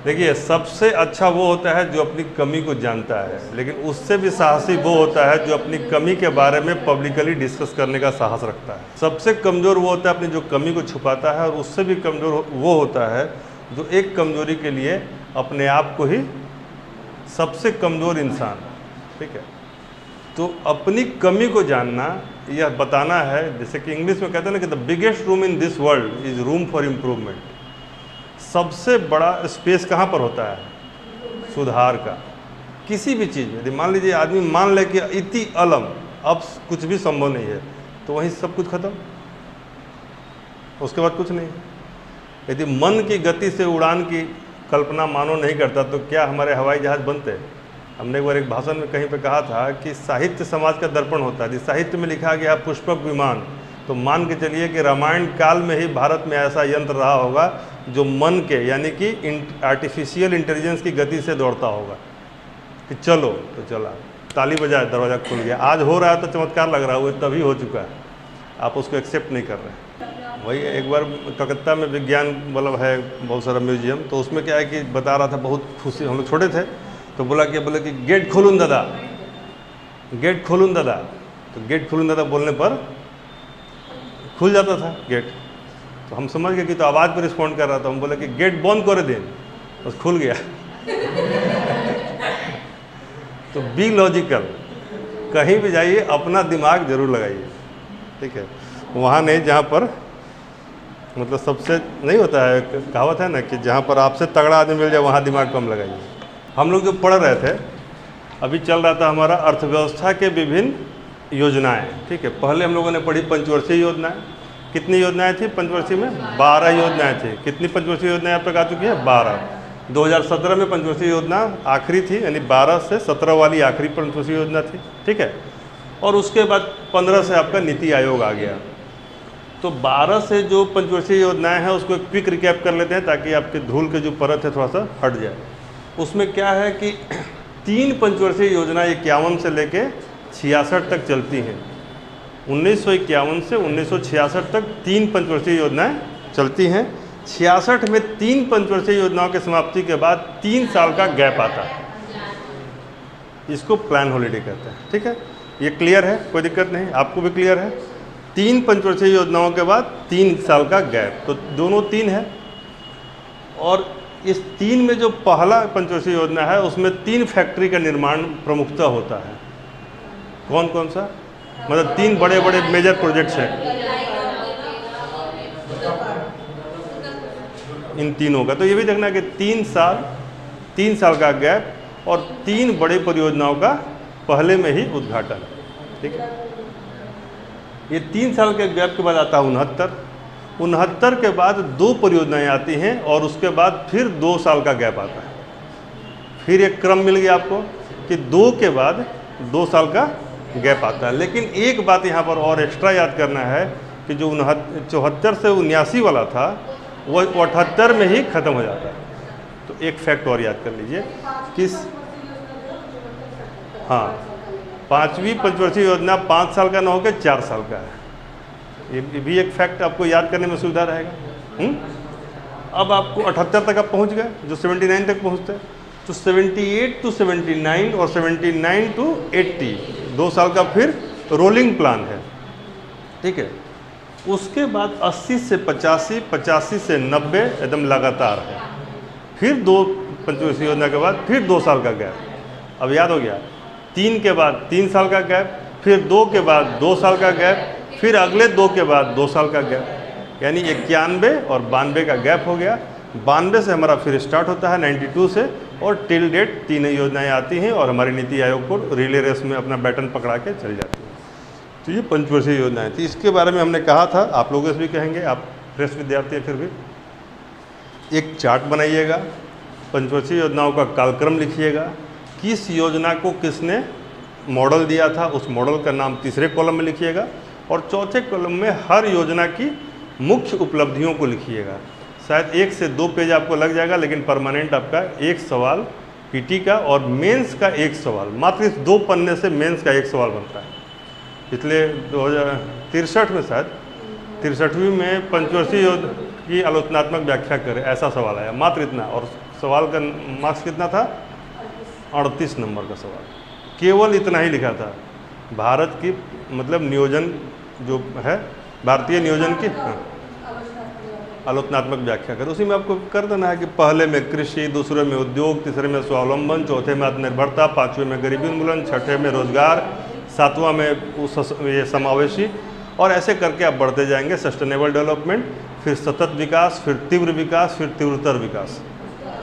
देखिए, सबसे अच्छा वो होता है जो अपनी कमी को जानता है, लेकिन उससे भी साहसी वो होता है जो अपनी कमी के बारे में पब्लिकली डिस्कस करने का साहस रखता है। सबसे कमज़ोर वो होता है अपनी जो कमी को छुपाता है, और उससे भी कमज़ोर वो होता है जो एक कमज़ोरी के लिए अपने आप को ही सबसे कमज़ोर इंसान, ठीक है। तो अपनी कमी को जानना, यह बताना है, जैसे कि इंग्लिश में कहते हैं ना कि the biggest room in this world is room for improvement. सबसे बड़ा स्पेस कहाँ पर होता है? सुधार का। किसी भी चीज़ में यदि मान लीजिए आदमी मान ले कि इति अलम, अब कुछ भी संभव नहीं है, तो वहीं सब कुछ खत्म, उसके बाद कुछ नहीं। यदि मन की गति से उड़ान की कल्पना मानव नहीं करता तो क्या हमारे हवाई जहाज़ बनते? हमने एक बार एक भाषण में कहीं पे कहा था कि साहित्य समाज का दर्पण होता है। यदि साहित्य में लिखा गया पुष्पक विमान, तो मान के चलिए कि रामायण काल में ही भारत में ऐसा यंत्र रहा होगा जो मन के, यानी कि आर्टिफिशियल इंटेलिजेंस की गति से दौड़ता होगा कि चलो तो चला, ताली बजाए दरवाज़ा खुल गया। आज हो रहा है तो चमत्कार लग रहा है, वो तभी हो चुका है, आप उसको एक्सेप्ट नहीं कर रहे। वही एक बार कलकत्ता में विज्ञान मतलब है बहुत सारा म्यूजियम, तो उसमें क्या है कि बता रहा था, बहुत खुशी, हम लोग छोटे थे, तो बोला कि गेट खोलून दादा, गेट खोलून दादा। तो गेट खोलून दादा बोलने पर खुल जाता था गेट, तो हम समझ गए कि तो आवाज़ पर रिस्पॉन्ड कर रहा था। हम बोले कि गेट बंद कर दें, बस खुल गया। तो बी लॉजिकल, कहीं भी जाइए अपना दिमाग जरूर लगाइए, ठीक है। वहाँ नहीं जहाँ पर मतलब सबसे नहीं होता है, कहावत है ना कि जहाँ पर आपसे तगड़ा आदमी मिल जाए वहाँ दिमाग कम लगाइए। हम लोग जो पढ़ रहे थे, अभी चल रहा था हमारा अर्थव्यवस्था के विभिन्न योजनाएं, ठीक है। पहले हम लोगों ने पढ़ी पंचवर्षीय योजनाएं। कितनी योजनाएं थी पंचवर्षीय में? 12 योजनाएं थी। कितनी पंचवर्षीय योजनाएं अब तक आ चुकी है? 12। 2017 में पंचवर्षीय योजना आखिरी थी, यानी 12 से 17 वाली आखिरी पंचवर्षीय योजना थी, ठीक है। और उसके बाद 15 से आपका नीति आयोग आ गया। तो 12 से जो पंचवर्षीय योजनाएं हैं उसको एक क्विक रिकैप कर लेते हैं ताकि आपके धूल के जो परत है थोड़ा सा हट जाए। उसमें क्या है कि 3 पंचवर्षीय योजना 51 से लेके 66 तक चलती हैं। 1951 से 1966 तक 3 पंचवर्षीय योजनाएं चलती हैं। 66 में 3 पंचवर्षीय योजनाओं की समाप्ति के बाद 3 साल का गैप आता है, इसको प्लान हॉलिडे कहते हैं, ठीक है। ये क्लियर है? कोई दिक्कत नहीं, आपको भी क्लियर है? 3 पंचवर्षीय योजनाओं के बाद 3 साल का गैप, तो दोनों 3 है। और इस 3 में जो पहला पंचवर्षीय योजना है उसमें 3 फैक्ट्री का निर्माण प्रमुखता होता है। कौन कौन सा? मतलब 3 बड़े बड़े मेजर प्रोजेक्ट्स हैं इन तीनों का। तो ये भी देखना कि 3 साल का गैप और 3 बड़े परियोजनाओं का पहले में ही उद्घाटन, ठीक है। ये 3 साल के गैप के बाद आता है 69 के बाद 2 परियोजनाएं आती हैं और उसके बाद फिर 2 साल का गैप आता है। फिर एक क्रम मिल गया आपको कि 2 के बाद 2 साल का गैप आता है। लेकिन एक बात यहाँ पर और एक्स्ट्रा याद करना है कि जो 74 से 79 वाला था वो 78 में ही ख़त्म हो जाता है। तो एक फैक्ट और याद कर लीजिए कि हाँ, 5वीं पंचवर्षीय योजना 5 साल का ना होकर 4 साल का है। ये भी एक फैक्ट आपको याद करने में सुविधा रहेगा। अब आपको 78 तक आप पहुँच गए, जो 79 तक पहुँचते हैं, तो 78 to 79 और 79 to 80 2 साल का फिर रोलिंग प्लान है, ठीक है। उसके बाद 80 से 85, 85 से 90 एकदम लगातार है। फिर 2 पंचवर्षीय योजना के बाद फिर 2 साल का गैप। अब याद हो गया, 3 के बाद 3 साल का गैप, फिर 2 के बाद 2 साल का गैप, फिर अगले 2 के बाद 2 साल का गैप, यानी 91 और 92 का गैप हो गया। 92 से हमारा फिर स्टार्ट होता है 92 से, और टिल डेट 3 योजनाएं आती हैं और हमारी नीति आयोग को रिले रेस में अपना बैटन पकड़ा के चल जाती है। तो ये पंचवर्षीय योजनाएं थी। इसके बारे में हमने कहा था, आप लोगों से भी कहेंगे, आप फ्रेश विद्यार्थी हैं फिर भी, एक चार्ट बनाइएगा, पंचवर्षीय योजनाओं का कालक्रम लिखिएगा, किस योजना को किसने मॉडल दिया था उस मॉडल का नाम तीसरे कॉलम में लिखिएगा, और चौथे कॉलम में हर योजना की मुख्य उपलब्धियों को लिखिएगा। शायद 1 से 2 पेज आपको लग जाएगा, लेकिन परमानेंट आपका 1 सवाल पीटी का और मेंस का 1 सवाल, मात्र इस 2 पन्ने से मेंस का 1 सवाल बनता है। इसलिए 2063 में शायद 63वीं में पंचवर्षीय योजना की आलोचनात्मक व्याख्या करें, ऐसा सवाल आया, मात्र इतना, और सवाल का मार्क्स कितना था? 38 नंबर का सवाल, केवल इतना ही लिखा था। भारत की मतलब नियोजन जो है, भारतीय नियोजन की आलोचनात्मक व्याख्या कर, उसी में आपको कर देना है कि पहले में कृषि, दूसरे में उद्योग, तीसरे में स्वावलंबन, चौथे में आत्मनिर्भरता, पाँचवें में गरीबी उन्मूलन, छठे में रोजगार, सातवां में ये समावेशी, और ऐसे करके आप बढ़ते जाएंगे। सस्टेनेबल डेवलपमेंट, फिर सतत विकास, फिर तीव्र विकास, फिर तीव्रतर विकास।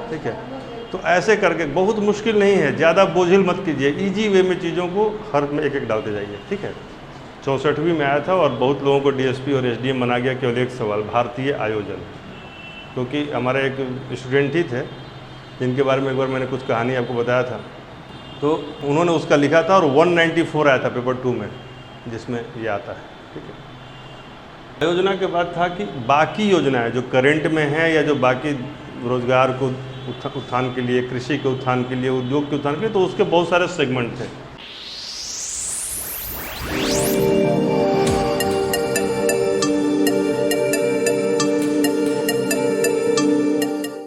ठीक है, तो ऐसे करके बहुत मुश्किल नहीं है, ज़्यादा बोझिल मत कीजिए, इजी वे में चीज़ों को हर में एक एक डालते जाइए। ठीक है, 64वीं में आया था और बहुत लोगों को डीएसपी और एसडीएम बना गया केवल एक सवाल, भारतीय आयोजन। क्योंकि हमारे एक स्टूडेंट ही थे जिनके बारे में एक बार मैंने कुछ कहानी आपको बताया था, तो उन्होंने उसका लिखा था और 194 आया था पेपर 2 में, जिसमें ये आता है। ठीक है, योजना के बाद था कि बाकी योजनाएं जो करंट में हैं या जो बाकी रोजगार को उत्थान के लिए, कृषि के उत्थान के लिए, उद्योग के उत्थान के लिए, तो उसके बहुत सारे सेगमेंट थे।